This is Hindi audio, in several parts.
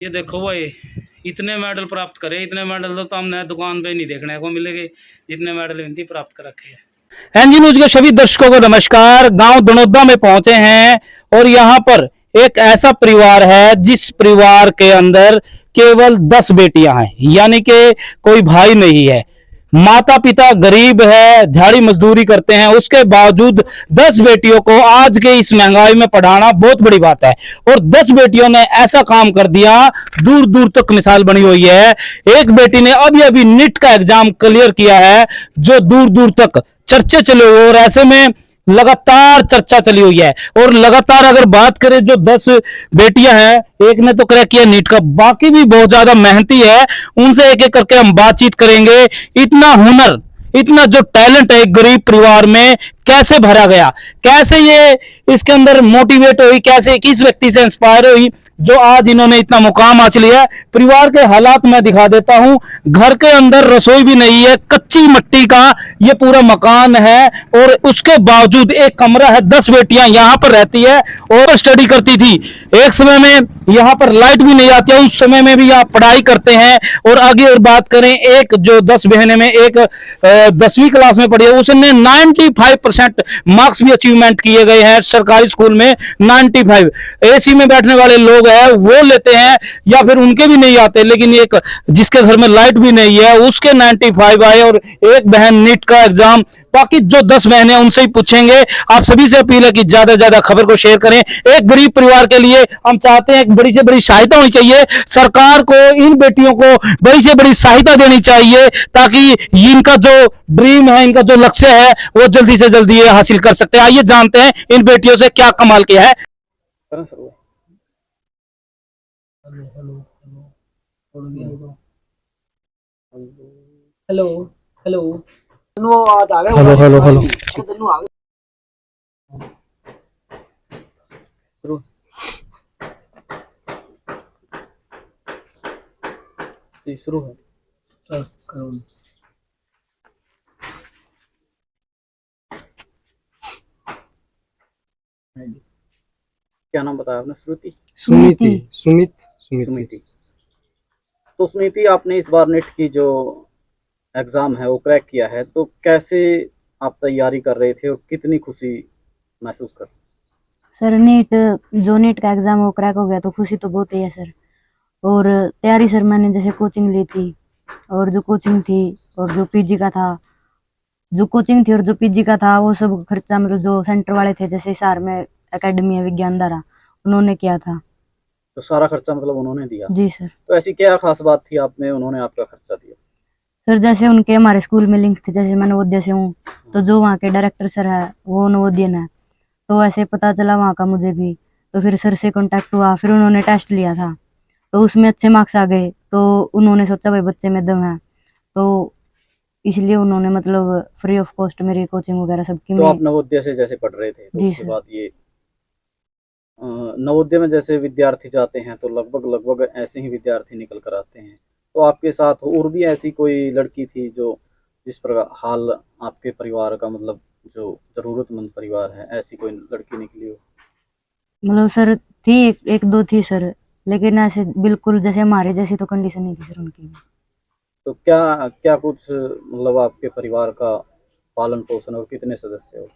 ये देखो भाई, इतने मेडल प्राप्त करे, इतने मेडल तो हमने दुकान पे नहीं देखने को मिलेंगे जितने मेडल इनकी प्राप्त कर रखे हैं। एनजी न्यूज के सभी दर्शकों को नमस्कार। गांव दनोदा में पहुंचे हैं और यहां पर एक ऐसा परिवार है जिस परिवार के अंदर केवल 10 बेटियां हैं, यानी कि कोई भाई नहीं है। माता पिता गरीब है, दिहाड़ी मजदूरी करते हैं, उसके बावजूद 10 बेटियों को आज के इस महंगाई में पढ़ाना बहुत बड़ी बात है। और 10 बेटियों ने ऐसा काम कर दिया, दूर दूर तक मिसाल बनी हुई है। एक बेटी ने अभी अभी नीट का एग्जाम क्लियर किया है, जो दूर दूर तक चर्चे चले हुए, और ऐसे में लगातार चर्चा चली हुई है। और लगातार अगर बात करें, जो 10 बेटियां हैं, एक ने तो क्रैक किया नीट का, बाकी भी बहुत ज्यादा मेहनती है। उनसे एक एक करके हम बातचीत करेंगे। इतना हुनर, इतना जो टैलेंट है एक गरीब परिवार में कैसे भरा गया, कैसे ये इसके अंदर मोटिवेट हुई, कैसे किस व्यक्ति से इंस्पायर हुई जो आज इन्होंने इतना मुकाम हासिल किया है। परिवार के हालात मैं दिखा देता हूं। घर के अंदर रसोई भी नहीं है, कच्ची मिट्टी का ये पूरा मकान है, और उसके बावजूद एक कमरा है। 10 बेटियां यहां पर रहती है और स्टडी करती थी। एक समय में यहां पर लाइट भी नहीं आती है, उस समय में भी आप पढ़ाई करते हैं। और आगे और बात करें, एक जो 10 बहनें में एक 10वीं क्लास में पढ़ी है, उसने 95% मार्क्स भी अचीवमेंट किए गए हैं सरकारी स्कूल में। 95 एसी में बैठने वाले लोग है वो लेते हैं, या फिर उनके भी नहीं आते। लेकिन एक जिसके घर में लाइट भी नहीं है उसके 95 आए, और एक बहन नीट का एग्जाम। बाकी जो 10 बहनें उनसे ही पूछेंगे। आप सभी से अपील है कि ज्यादा से ज्यादा खबर को शेयर करें। एक गरीब परिवार के लिए हम चाहते हैं एक बड़ी से बड़ी सहायता होनी चाहिए। सरकार को इन बेटियों को बड़ी से बड़ी सहायता देनी चाहिए, ताकि इनका जो ड्रीम है, इनका जो लक्ष्य है, वो जल्दी से जल्दी ये हासिल कर सकते हैं। आइए जानते हैं इन बेटियों से क्या कमाल किया है। हेलो हेलो हेलो आज आ गए। हेलो हेलो हेलो दोनों आ गए। शुरू है। चल करो। क्या नाम बताया आपने? श्रुति, सुमिति सुमिति। तो सुमिति, आपने इस बार नेट की जो एग्जाम है वो क्रैक किया है, तो कैसे आप तैयारी कर रहे थे और कितनी खुशी महसूस कर? सर नीट का एग्जाम वो क्रैक हो गया तो खुशी तो बहुत ही है सर। और तैयारी सर मैंने जैसे कोचिंग ली थी, और जो कोचिंग थी और जो पीजी का था, जो कोचिंग थी और जो पीजी का था, वो सब खर्चा मतलब जो सेंटर वाले थे, जैसे हिसार में एकेडमी है विज्ञान धारा, उन्होंने किया था। तो सारा खर्चा मतलब उन्होंने दिया? जी सर। तो ऐसी क्या खास बात थी आप में, उन्होंने आपका खर्चा दिया? सर जैसे उनके हमारे स्कूल में लिंक थे, जैसे मैं नवोदय से हूँ, तो जो वहाँ के डायरेक्टर सर है वो नवोदयन है, तो ऐसे पता चला वहाँ का मुझे भी। तो फिर सर से कांटेक्ट हुआ, फिर उन्होंने टेस्ट लिया था, तो उसमें अच्छे मार्क्स आ गए। तो उन्होंने सोचा भाई बच्चे में दम है, तो इसलिए उन्होंने मतलब फ्री ऑफ कॉस्ट मेरी कोचिंग वगैरह सबकी। तो आप नवोदय से जैसे पढ़ रहे थे, तो उसके बाद ये नवोदय में जैसे विद्यार्थी जाते हैं तो लगभग ऐसे ही विद्यार्थी निकल कर आते हैं। तो आपके साथ और भी ऐसी कोई लड़की थी जो जिस प्रकार हाल आपके परिवार का, मतलब जो जरूरतमंद परिवार है, ऐसी कोई लड़की निकली हो? मतलब सर थी एक दो थी सर, लेकिन ऐसे बिल्कुल जैसे हमारे जैसी तो कंडीशन नहीं थी सर उनकी। तो क्या क्या कुछ मतलब आपके परिवार का पालन पोषण, और कितने सदस्य हो?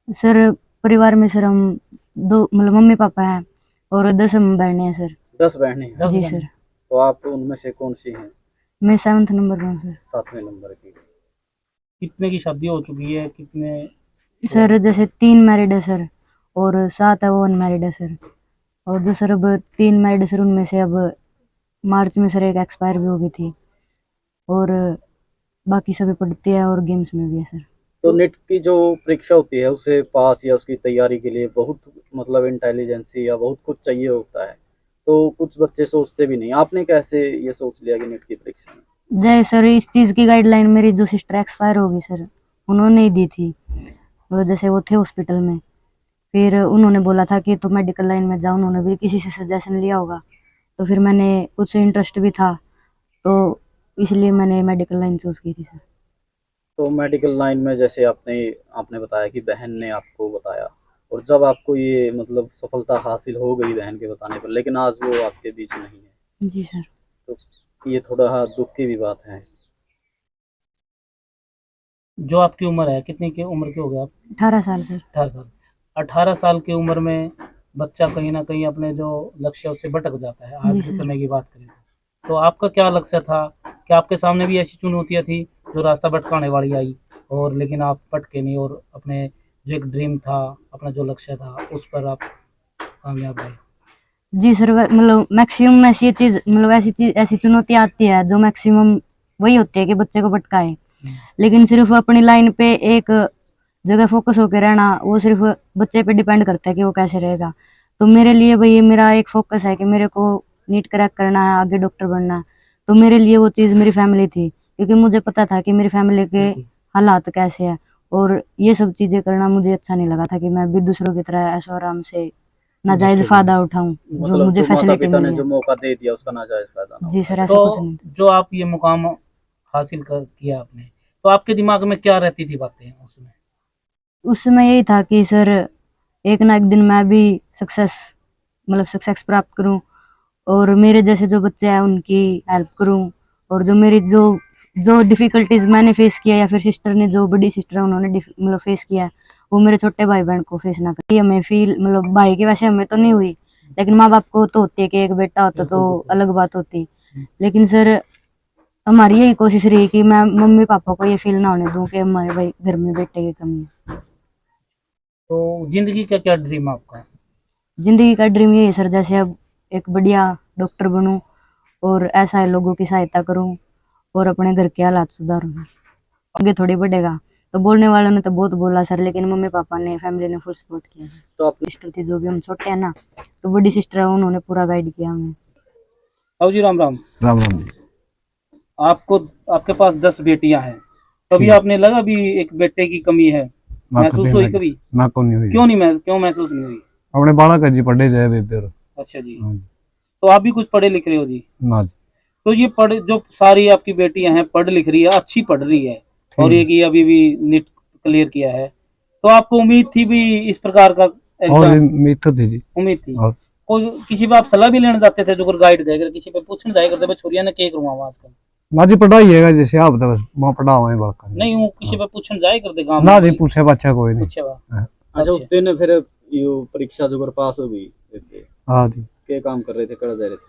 सर परिवार में सर हम दो, मतलब मम्मी पापा हैं और 10 हम बहनें हैं सर। 10 बहनें हैं? जी सर। तो आप उनमें से कौन सी हैं? मैं 7th नंबर पर हूँ सर। 7वें नंबर की। कितने की शादी हो चुकी है, कितने? सर जैसे 3 मैरिड है सर, और 7 है वो अनमैरिड है सर। और जो सर अब 3 मैरिड सर, उनमें से अब मार्च में सर एक एक्सपायर भी हो गई थी, और बाकी सभी पढ़ती है और गेम्स में भी है सर। तो नेट की जो परीक्षा होती है उसे पास या उसकी तैयारी के लिए बहुत मतलब इंटेलिजेंसी या बहुत कुछ चाहिए होता है, तो कुछ बच्चे सोचते भी नहीं। आपने कैसे ये सोच लिया कि नेट की परीक्षा में? जय सर, इस चीज़ की गाइडलाइन मेरी जो सिस्टर एक्सपायर हो गई सर, उन्होंने ही दी थी। और जैसे वो थे हॉस्पिटल में, फिर उन्होंने बोला था कि तो मेडिकल लाइन में जाओ, उन्होंने भी किसी से सजेशन लिया होगा। तो फिर मैंने कुछ इंटरेस्ट भी था, तो इसलिए मैंने मेडिकल लाइन चूज की थी सर। तो मेडिकल लाइन में जैसे आपने बताया कि बहन ने आपको बताया, और जब आपको ये मतलब सफलता हासिल हो गई बहन के बताने पर, लेकिन आज वो आपके बीच नहीं है, जी सर। तो ये थोड़ा हाँ दुख की भी बात है। जो आपकी उम्र है, कितनी की उम्र के हो गए आप? 18 साल सर। 18 साल। 18 साल की उम्र में बच्चा कहीं ना कहीं अपने जो लक्ष्य है उससे भटक जाता है, आज जी के सर। समय की बात करें तो आपका क्या लक्ष्य था? क्या आपके सामने भी ऐसी चुनौतियां थी जो रास्ता भटकाने वाली आई, और लेकिन आप भटके नहीं और अपने जो एक ड्रीम था, अपना जो लक्ष्य था, उस पर आप कामयाब रहे? जी सर, मतलब मैक्सिमम ऐसी चीज, मतलब ऐसी चीज, ऐसी चुनौती आती है जो मैक्सिमम वही होती है कि बच्चे को भटकाए। लेकिन सिर्फ अपनी लाइन पे एक जगह फोकस होकर रहना, वो सिर्फ बच्चे पे डिपेंड करता है कि वो कैसे रहेगा। तो मेरे लिए भाई मेरा एक फोकस है कि मेरे को नीट क्रैक करना है, आगे डॉक्टर बनना है। तो मेरे लिए वो चीज़ मेरी फैमिली थी, क्योंकि मुझे पता था कि मेरी फैमिली के हालात कैसे हैं, और ये सब चीज़ें करना मुझे अच्छा नहीं लगा था कि मैं भी दूसरों की तरह ऐशो आराम से नाजायज फायदा उठाऊं जो मतलब मुझे जो माता फैसिलिटी पिता ने मिली जो है। मौका दे दिया उसका नाजायज फायदा ना जी उठाए। सर, ऐसा कुछ तो नहीं। जो आप ये मुकाम हासिल किया आपने, तो आपके दिमाग में क्या रहती थी बातें उसमें? उस समय यही था कि सर एक ना एक दिन मैं भी सक्सेस, मतलब सक्सेस प्राप्त करूं, और मेरे जैसे जो बच्चे हैं उनकी हेल्प करूं, और जो मेरी जो जो डिफिकल्टीज मैंने फेस किया, या फिर सिस्टर ने, जो बड़ी सिस्टर है उन्होंने मतलब फेस किया है, वो मेरे छोटे भाई बहन को फेस ना करे। हमें फील, मतलब भाई की वैसे हमें तो नहीं हुई, लेकिन माँ बाप को तो होती है कि एक बेटा होता तो अलग बात होती। लेकिन सर हमारी यही कोशिश रही कि मैं मम्मी पापा को ये फील ना होने दूं कि हमारे भाई घर में बेटे की कमी है। तो जिंदगी का क्या ड्रीम है आपका? जिंदगी का ड्रीम यही है सर, जैसे अब एक बढ़िया डॉक्टर बनूं और ऐसा है लोगों की सहायता करूं और अपने घर के हालात सुधारूं। आगे थोड़ी बढ़ेगा, तो बोलने वालों ने तो बहुत बोला सर, लेकिन मम्मी पापा ने, फैमिली ने फुल सपोर्ट किया। तो आप सिस्टर थी, जो भी हम छोटे हैं ना, तो बड़ी सिस्टर है, उन्होंने पूरा गाइड किया हमें। आओ जी, राम राम। राम राम जी। आपको, आपके पास 10 बेटियां हैं, कभी ठीक। आपने लगा भी एक बेटे की कमी है, मैं महसूस कभी हुई नहीं- कभी? मैं को नहीं हुई। क्यों महसूस नहीं हुई? अपने बालक जी पढ़े जाए बेबे और। अच्छा जी। हाँ जी। तो आप भी कुछ पढ़े लिख रहे हो जी? ना जी। तो ये जो सारी आपकी बेटियां हैं पढ़ लिख रही है, अच्छी पढ़ रही है, और ठीक। एक ये अभी भी नीट क्लियर किया है, तो आपको उम्मीद थी भी इस प्रकार का और एग्जाम? उम्मीद थी जी। उम्मीद थी। और कोई किसी पे आप सलाह भी लेने जाते थे, जो गाइड देगा, किसी पे पूछने जाए करते छोरिया ने के करूँगा आजकल? ना जी पढ़ाई है जैसे आप तो बस वहाँ पढ़ा हुआ है बालक। नहीं हूँ, किसी पे पूछने जाए करते गाँव ना में जी कोई? पूछे बच्चा कोई नहीं। पूछे बा? हाँ। अच्छा उस दिन फिर यो परीक्षा जो कर पास हो गई थे, हाँ जी। क्या काम कर रहे थे, कड़ा जा रहे थे?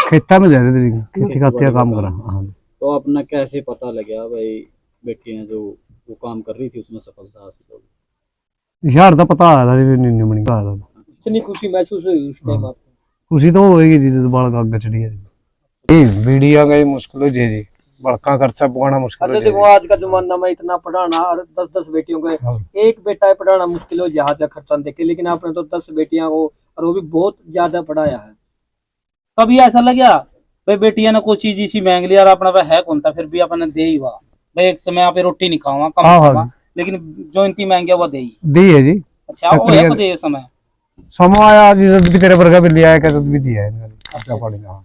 खेता में जा रहे थे जी, खेती खाती का काम करा। हाँ जी। तो अपना कैसे पता लगा भाई बेटियां जो वो काम कर रही थी उसमें सफलता हासिल होगी? यार तो पता आ रहा है नहीं बनी का। कितनी खुशी महसूस हुई उस टाइम आपको? खुशी तो होएगी जी जब बालक आगे चढ़ी है जी। वीडियो का मुश्किल हो जी, बड़का खर्चा पकाना मुश्किल अच्छा हो देखो जाए। आज का जमाना में इतना पढ़ाना, और 10-10 बेटियों को हाँ। एक बेटा है पढ़ाना मुश्किल हो, जहाज का खर्चा देखे, लेकिन आपने तो 10 बेटियां को, और वो भी बहुत ज्यादा पढ़ाया है। कभी ऐसा लगा भाई बेटिया ने कोई चीज इसी मांग लिया और अपना वह है कौन था, फिर भी अपने दे ही हुआ भाई, एक समय आप रोटी नहीं खाऊंगा, कम हाँ, खाऊंगा, हाँ। लेकिन जो इनकी मांग गया वो दे ही? दी है जी। अच्छा, वो है को दे समय? समय आया जी, जब भी तेरे वर्गा भी लिया है क्या, भी दिया है अच्छा पड़ेगा।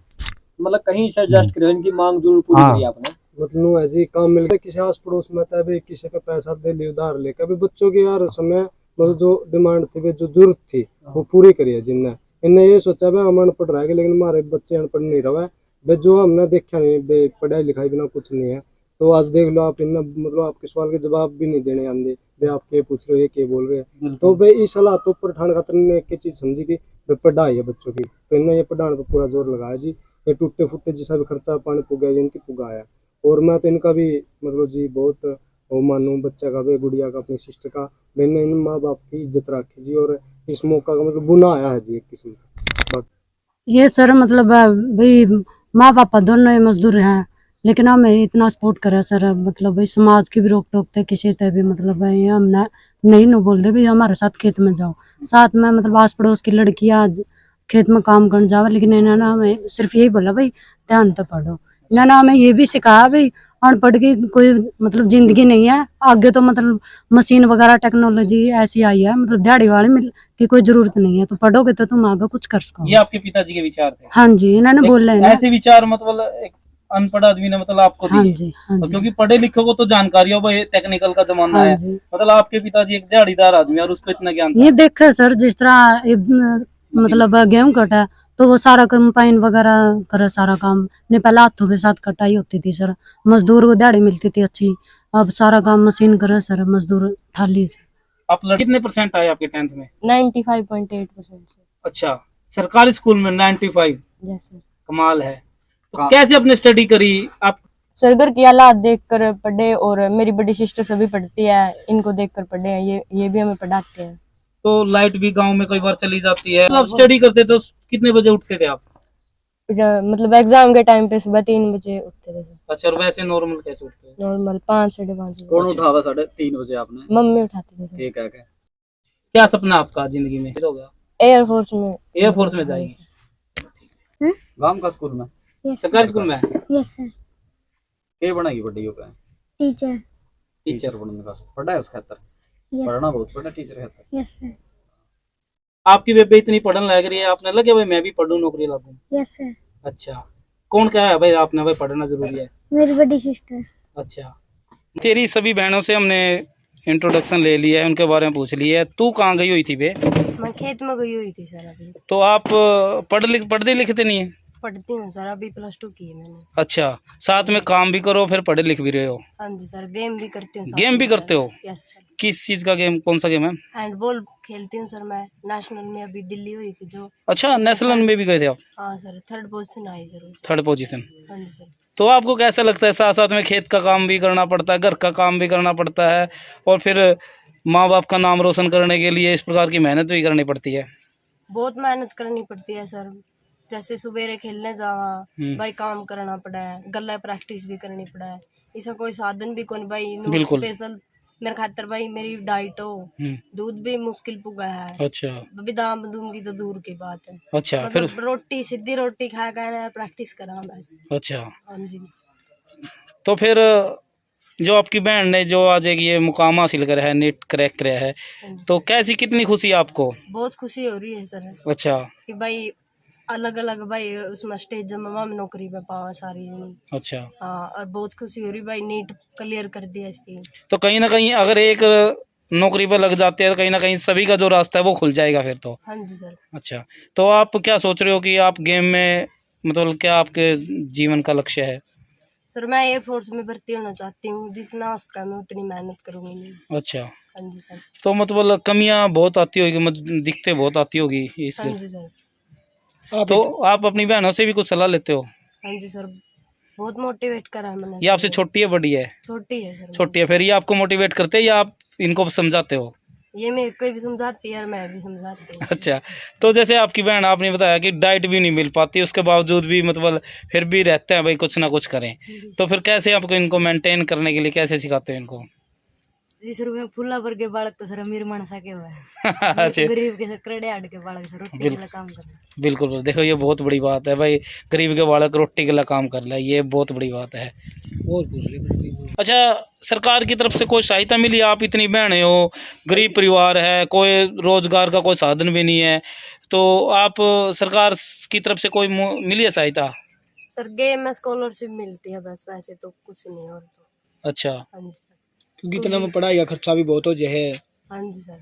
मतलब कहीं से एडजस्ट करो, इनकी मांग जरूर पूरी हाँ। करी आपने। मतलब ऐसे काम मिल गया किसी आस पड़ोस में, तभी किसी का पैसा दे ले उधार ले, कभी बच्चों की यार समय मतलब जो डिमांड थी, जो जरूरत थी वो पूरी करी है जिनने। इनने ये सोचा भाई हम अनपढ़ रहेंगे, लेकिन हमारे बच्चे अनपढ़ नहीं रहे भाई, जो हमने देखा नहीं भाई, पढ़ाई लिखाई बिना कुछ नहीं है। तो आज देख लो आप, इनने मतलब आपके सवाल के जवाब भी नहीं देने आंदे भाई, आप क्या पूछ रहे हो, ये क्या बोल रहे हैं। तो भाई इस हालातों पर ठान खातर ने एक चीज समझी कि भाई पढ़ाई है बच्चों की, तो इन्हें ये पढ़ाने पर पूरा जोर लगाया जी। ये टूटे फूटे जैसा भी खर्चा पानी पुगा इनकी पुगाया। और मैं तो इनका भी मतलब जी बहुत वो मानूं, बच्चा का भी, गुड़िया का, अपनी सिस्टर का, मैंने इन माँ बाप की इज्जत रखी जी, और इस मौका का मतलब बुना आया है जी एक किस्म का। ये सर मतलब भाई माँ पापा दोनों ही मजदूर हैं, लेकिन हमें इतना सपोर्ट करा सर, मतलब भाई समाज की भी रोक टोक थे किसी तरह भी, मतलब भाई हम नहीं न बोलते भाई हमारे साथ खेत में जाओ, साथ में मतलब आस पड़ोस की लड़कियां खेत में काम करने जाओ, लेकिन इन्होंने हमें सिर्फ यही बोला भाई ध्यान तो पढ़ो। इन्होंने हमें ये भी सिखाया भाई अनपढ़ की कोई मतलब जिंदगी नहीं है आगे, तो मतलब मशीन वगैरह टेक्नोलॉजी ऐसी आई है, मतलब दिहाड़ी वाली मिल की कोई जरूरत नहीं है, तो पढ़ोगे तो तुम आगे कुछ कर सको। ये आपके पिताजी के विचार थे? हाँ जी, इन्होंने बोला है ना। ऐसे विचार मतलब एक अनपढ़ आदमी ने मतलब आपको हाँ दिए? जी, हाँ जी, क्योंकि पढ़े लिखे को तो जानकारी हो भाई, टेक्निकल का जमाना हाँ है, जी। मतलब आपके पिताजी एक दिहाड़ीदार आदमी और उसको इतना ज्ञान ये था? देखा सर, जिस तरह मतलब गेहूं कटा तो वो सारा कंपाइन वगैरह करे सारा काम। ने पहले हाथों के साथ कटाई होती थी सर, मजदूर को दिहाड़ी मिलती थी अच्छी। अब सारा काम मशीन करे सर, मजदूर ठाली से। आप कितने परसेंट आए आपके 10th में? 95.8% सर। अच्छा, सरकारी स्कूल में 95? Yes sir. कमाल है। तो कैसे अपने स्टडी करी आप? सर घर की हालात देख कर पढ़े, और मेरी बड़ी सिस्टर सभी पढ़ती है, इनको देख कर पढ़े हैं। ये भी हमें पढ़ाते हैं। तो लाइट भी गांव में कई बार चली जाती है, तो आप स्टडी करते तो कितने बजे उठते थे आप? मतलब एग्जाम के टाइम पे सुबह 3 बजे उठते थे सर। अच्छा, और वैसे नॉर्मल कैसे उठते हैं? नॉर्मल 5 साढ़े 5 बजे। कौन उठावा 3:30 बजे आपने? मम्मी उठाती थी सर। ठीक है। क्या सपना आपका जिंदगी में होगा? एयरफोर्स में। एयरफोर्स में जाएंगे? गांव का स्कूल में? सरकारी स्कूल में? Yes sir. क्या बनाएगी बड़ी होकर? टीचर। टीचर बनने का पढ़ा है उसके खातर? यस। पढ़ना बहुत पड़ा टीचर खातर। Yes sir. आपकी बेबे इतनी पढ़ने लग रही है, आपने लगे भाई मैं भी पढ़ूं, नौकरी लगूं? Yes sir. अच्छा, कौन क्या है भाई आपने भाई पढ़ना जरूरी है? मेरी बड़ी सिस्टर। अच्छा, तेरी सभी बहनों से हमने इंट्रोडक्शन ले लिया है, उनके बारे में पूछ लिया है। तू कहाँ गई हुई थी बे? मैं खेत में गई हुई थी सर अभी। तो आप पढ़ते लिखते नहीं है? पढ़ती हूँ सर, अभी +2 की है मैंने। अच्छा, साथ में काम भी करो फिर पढ़े लिख भी रहे हो? हाँ जी सर, गेम भी करती हूँ। गेम भी करते हो? Yes sir. किस चीज का गेम, कौन सा गेम है? हैंडबॉल खेलती हूँ सर मैं। नेशनल में अभी दिल्ली हुई थी जो। अच्छा, नेशनल में भी गए थे आप? हाँ सर, 3rd पोजीशन आई जरूर। 3rd position? हाँ जी सर। तो आपको कैसा लगता है, साथ साथ में खेत का काम भी करना पड़ता है, घर का काम भी करना पड़ता है, और फिर माँ बाप का नाम रोशन करने के लिए इस प्रकार की मेहनत भी करनी पड़ती है? बहुत मेहनत करनी पड़ती है सर। जैसे सुबेरे खेलने जावा भाई, काम करना पड़ा है, गला प्रैक्टिस भी करनी पड़ा है। इसका कोई साधन भी कौन भाई, बिल्कुल। स्पेशल मेरे खातर भाई मेरी डाइट हो, दूध भी मुश्किल पुगा है। अच्छा, बादाम दूंगी तो दूर की बात है। अच्छा, फिर मतलब रोटी, सीधी रोटी खा कर प्रैक्टिस करा मैं। अच्छा, हाँ जी। तो फिर जो आपकी बहन ने जो आज एक ये मुकाम हासिल करा है, नीट क्रैक करा है, तो कैसी, कितनी खुशी है आपको? बहुत खुशी हो रही है सर अच्छा, कि भाई अलग अलग भाई उसमें स्टेज में हम नौकरी पे पावा सारी जनी। अच्छा। हाँ, और बहुत खुशी हो रही भाई, नीट क्लियर कर दिया इसकी। तो कहीं ना कहीं अगर एक नौकरी पर लग जाते हैं तो कहीं ना कहीं सभी का जो रास्ता है वो खुल जाएगा फिर तो? हाँ जी सर। अच्छा, तो आप क्या सोच रहे हो कि आप गेम में, मतलब क्या आपके जीवन का लक्ष्य है? सर मैं एयरफोर्स में भर्ती होना चाहती हूँ, जितना हो सका मैं उतनी मेहनत करूँगी। अच्छा, हाँ जी सर। तो मतलब कमियां बहुत आती होगी, दिक्कतें बहुत आती होगी हाँ इसलिए? जी सर। तो आप अपनी बहनों से भी कुछ सलाह लेते हो? हाँ जी सर, बहुत मोटिवेट करा है मैंने। ये आपसे छोटी है बड़ी है? छोटी है सर। छोटी है, फिर ये आपको मोटिवेट करते हैं या आप इनको समझाते हो? ये मेरे को भी समझाती है और मैं भी समझाती हूँ। अच्छा, तो जैसे आपकी बहन, आपने बताया कि डाइट भी नहीं मिल पाती, उसके बावजूद भी मतलब फिर भी रहते हैं भाई कुछ ना कुछ करें, तो फिर कैसे आपको इनको मेंटेन करने के लिए कैसे सिखाते हो इनको? जी सर, मैं फुल्ला भर के बालक तो सर अमीर मानसा के हुआ है। अच्छा, गरीब के सर कड़े आड़ के बालक सर रोटी के लिए काम कर रहे हैं। बिल्कुल, देखो ये बहुत बड़ी बात है भाई, गरीब के बालक रोटी के लिए काम कर ले, ये बहुत बड़ी बात है। और पूछ ले। अच्छा, सरकार की तरफ से कोई सहायता मिली? आप इतनी बहनें हो, गरीब परिवार है, कोई रोजगार का कोई साधन भी नहीं है, तो आप सरकार की तरफ से कोई मिली है सहायता? सर गेम में स्कॉलरशिप मिलती है बस, वैसे तो कुछ नहीं और तो। अच्छा, हाँ जी सर। क्योंकि इतना में पढ़ाई का खर्चा भी बहुत हो जाए। हाँ जी सर।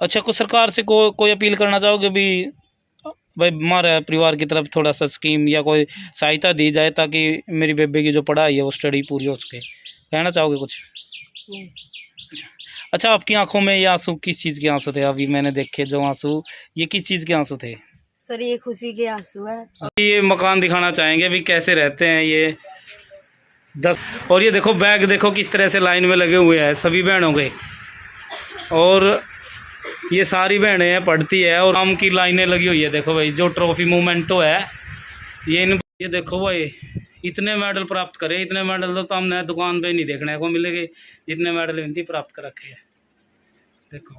अच्छा, कुछ सरकार से कोई अपील करना चाहोगे भी भाई हमारे परिवार की तरफ थोड़ा सा स्कीम या कोई सहायता दी जाए ताकि मेरी बेबे की जो पढ़ाई है वो स्टडी पूरी हो सके, कहना चाहोगे कुछ? अच्छा, आपकी आंखों में ये आंसू किस चीज़ के आंसू थे? अभी मैंने देखे जो आंसू, ये किस चीज़ के आंसू थे? सर ये खुशी के आंसू है। ये मकान दिखाना चाहेंगे अभी कैसे रहते हैं ये 10, और ये देखो बैग देखो किस तरह से लाइन में लगे हुए हैं सभी बहनों के, और ये सारी बहनें हैं पढ़ती है और आम की लाइनें लगी हुई है। देखो भाई जो ट्रॉफी मोमेंटो है ये देखो भाई, इतने मेडल प्राप्त करे, इतने मेडल तो हमने दुकान पे नहीं देखने को मिलेंगे जितने मेडल इनकी प्राप्त कर रखे हैं। देखो